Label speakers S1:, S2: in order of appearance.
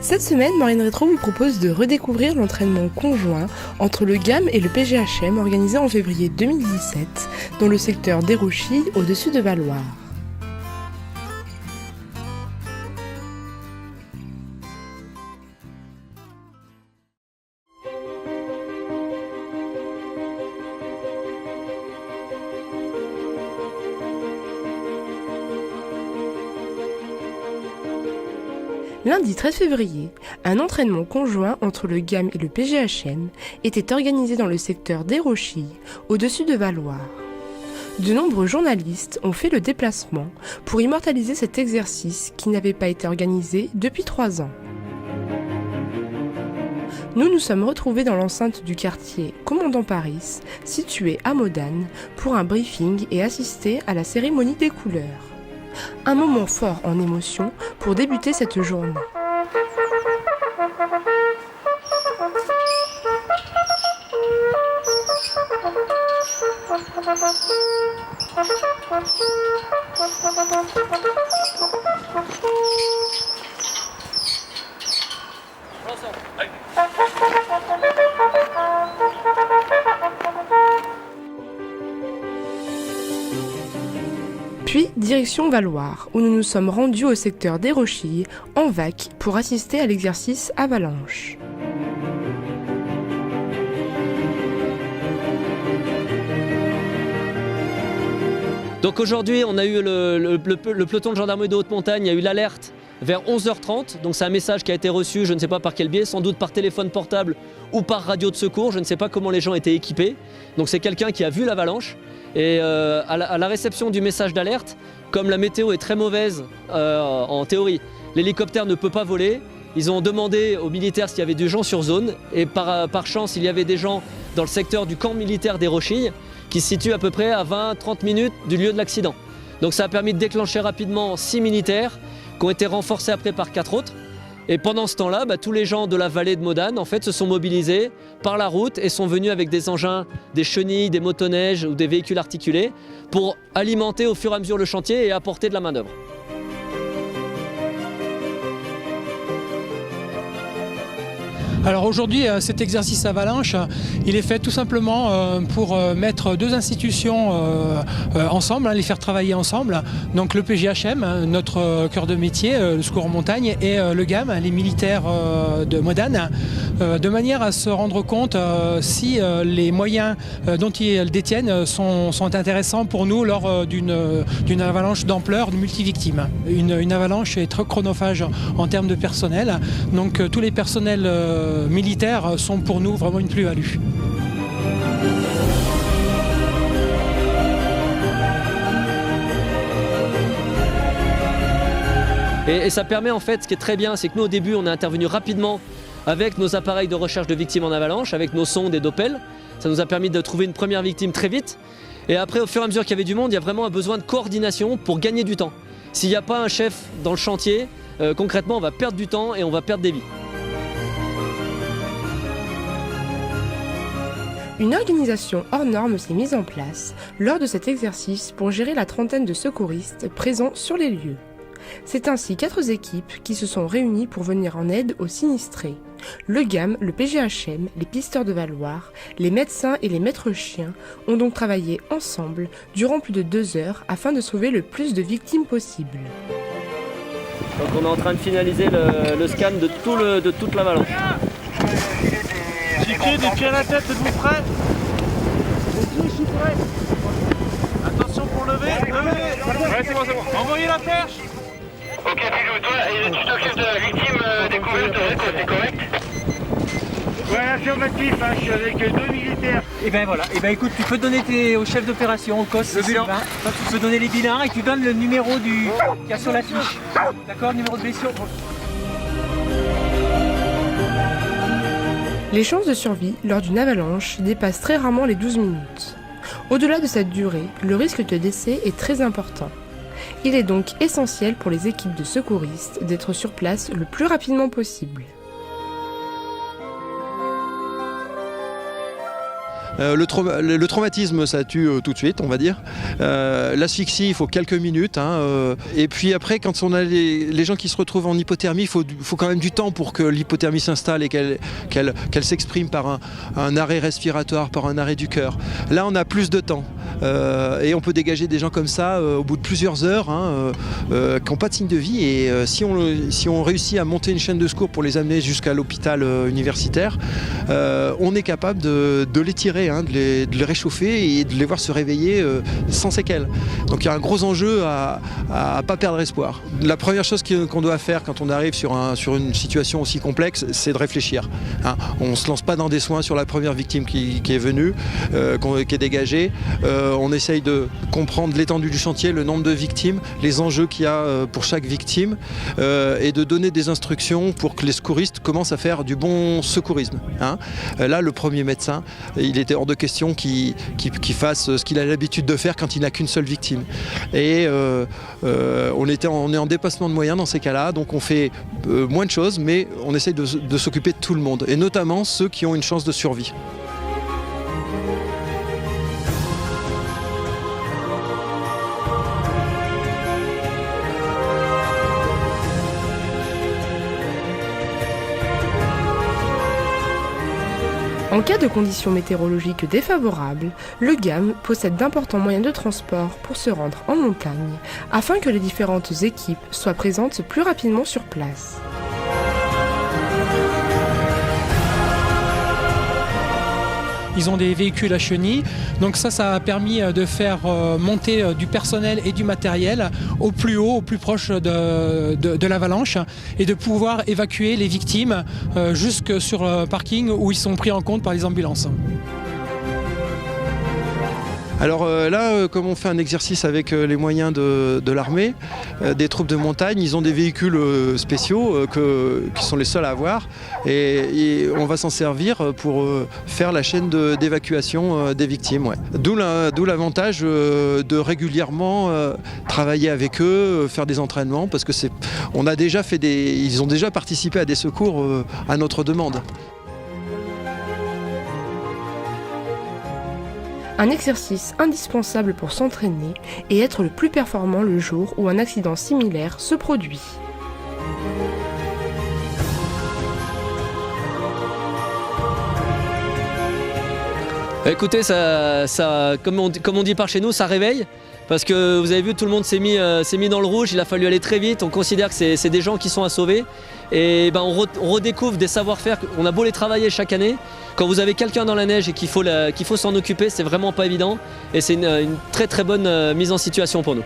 S1: Cette semaine, Marine Rétro vous propose de redécouvrir l'entraînement conjoint entre le GAM et le PGHM organisé en février 2017 dans le secteur d'Hérochilles au-dessus de Valloire. Lundi 13 février, un entraînement conjoint entre le GAM et le PGHM était organisé dans le secteur d'Hérochilles, au-dessus de Valloire. De nombreux journalistes ont fait le déplacement pour immortaliser cet exercice qui n'avait pas été organisé depuis 3 ans. Nous nous sommes retrouvés dans l'enceinte du quartier Commandant Paris, situé à Modane, pour un briefing et assister à la cérémonie des couleurs. Un moment fort en émotion pour débuter cette journée. Puis, direction Valloire, où nous nous sommes rendus au secteur d'Hérochilles, en VAC, pour assister à l'exercice avalanche.
S2: Donc aujourd'hui, on a eu le peloton de gendarmerie de haute montagne, il y a eu l'alerte vers 11h30, donc c'est un message qui a été reçu, je ne sais pas par quel biais, sans doute par téléphone portable ou par radio de secours, je ne sais pas comment les gens étaient équipés. Donc c'est quelqu'un qui a vu l'avalanche et à la réception du message d'alerte, comme la météo est très mauvaise en théorie, l'hélicoptère ne peut pas voler, ils ont demandé aux militaires s'il y avait des gens sur zone et par chance il y avait des gens dans le secteur du camp militaire d'Hérochilles qui se situe à peu près à 20-30 minutes du lieu de l'accident. Donc ça a permis de déclencher rapidement 6 militaires qui ont été renforcés après par 4 autres. Et pendant ce temps-là, tous les gens de la vallée de Modane en fait, se sont mobilisés par la route et sont venus avec des engins, des chenilles, des motoneiges ou des véhicules articulés pour alimenter au fur et à mesure le chantier et apporter de la main-d'œuvre.
S3: Alors aujourd'hui, cet exercice avalanche, il est fait tout simplement pour mettre deux institutions ensemble, les faire travailler ensemble. Donc le PGHM, notre cœur de métier, le secours en montagne, et le GAM, les militaires de Modane, de manière à se rendre compte si les moyens dont ils détiennent sont intéressants pour nous lors d'une avalanche d'ampleur, de multivictimes. Une avalanche est très chronophage en termes de personnel, donc tous les personnels militaires sont pour nous vraiment une plus-value.
S2: Et ça permet en fait, ce qui est très bien, c'est que nous au début on est intervenu rapidement avec nos appareils de recherche de victimes en avalanche, avec nos sondes et Doppel. Ça nous a permis de trouver une première victime très vite. Et après, au fur et à mesure qu'il y avait du monde, il y a vraiment un besoin de coordination pour gagner du temps. S'il n'y a pas un chef dans le chantier, concrètement on va perdre du temps et on va perdre des vies.
S1: Une organisation hors norme s'est mise en place lors de cet exercice pour gérer la trentaine de secouristes présents sur les lieux. C'est ainsi 4 équipes qui se sont réunies pour venir en aide aux sinistrés. Le GAM, le PGHM, les pisteurs de Valloire, les médecins et les maîtres chiens ont donc travaillé ensemble durant plus de 2 heures afin de sauver le plus de victimes possible.
S2: Donc on est en train de finaliser le scan de toute l'avalanche.
S4: Chiquet, des pieds à la tête, êtes-vous prêts? Je suis prêt. Attention pour lever. Ouais, c'est bon, c'est bon. Envoyez la perche.
S5: Ok, Pilou, toi, tu t'occupes de la victime découverte, c'est correct?
S4: Ouais, affirmatif, je suis avec 2 militaires.
S6: Et ben voilà, et ben écoute, tu peux donner au chef d'opération, au COS, le bilan. Toi, tu peux donner les bilans et tu donnes le numéro qu'il y a sur la fiche. D'accord, numéro de blessure.
S1: Les chances de survie lors d'une avalanche dépassent très rarement les 12 minutes. Au-delà de cette durée, le risque de décès est très important. Il est donc essentiel pour les équipes de secouristes d'être sur place le plus rapidement possible.
S7: Le traumatisme, ça tue tout de suite, on va dire. L'asphyxie, il faut quelques minutes. Et puis après, quand on a les gens qui se retrouvent en hypothermie, il faut quand même du temps pour que l'hypothermie s'installe et qu'elle s'exprime par un arrêt respiratoire, par un arrêt du cœur. Là, on a plus de temps. Et on peut dégager des gens comme ça au bout de plusieurs heures qui n'ont pas de signe de vie. Et si on réussit à monter une chaîne de secours pour les amener jusqu'à l'hôpital universitaire, on est capable de les tirer, de les réchauffer et de les voir se réveiller sans séquelles. Donc il y a un gros enjeu à ne pas perdre espoir. La première chose qu'on doit faire quand on arrive sur une situation aussi complexe, c'est de réfléchir. On ne se lance pas dans des soins sur la première victime qui est venue, qui est dégagée. On essaye de comprendre l'étendue du chantier, le nombre de victimes, les enjeux qu'il y a pour chaque victime et de donner des instructions pour que les secouristes commencent à faire du bon secourisme. Là, le premier médecin, il était hors de question qu'il fasse ce qu'il a l'habitude de faire quand il n'a qu'une seule victime. Et on est en dépassement de moyens dans ces cas-là, donc on fait moins de choses, mais on essaye de s'occuper de tout le monde, et notamment ceux qui ont une chance de survie.
S1: En cas de conditions météorologiques défavorables, le GAM possède d'importants moyens de transport pour se rendre en montagne, afin que les différentes équipes soient présentes plus rapidement sur place.
S3: Ils ont des véhicules à chenilles, donc ça a permis de faire monter du personnel et du matériel au plus haut, au plus proche de l'avalanche, et de pouvoir évacuer les victimes jusque sur le parking où ils sont pris en compte par les ambulances.
S7: Alors là, comme on fait un exercice avec les moyens de l'armée, des troupes de montagne, ils ont des véhicules spéciaux qui sont les seuls à avoir, et on va s'en servir pour faire la chaîne d'évacuation des victimes. Ouais. D'où l'avantage de régulièrement travailler avec eux, faire des entraînements, parce que ils ont déjà participé à des secours à notre demande.
S1: Un exercice indispensable pour s'entraîner et être le plus performant le jour où un accident similaire se produit.
S2: Écoutez, comme on dit par chez nous, ça réveille. Parce que vous avez vu, tout le monde s'est mis dans le rouge, il a fallu aller très vite, on considère que c'est des gens qui sont à sauver. Et on redécouvre des savoir-faire, on a beau les travailler chaque année. Quand vous avez quelqu'un dans la neige et qu'il faut s'en occuper, c'est vraiment pas évident. Et c'est une très très bonne mise en situation pour nous.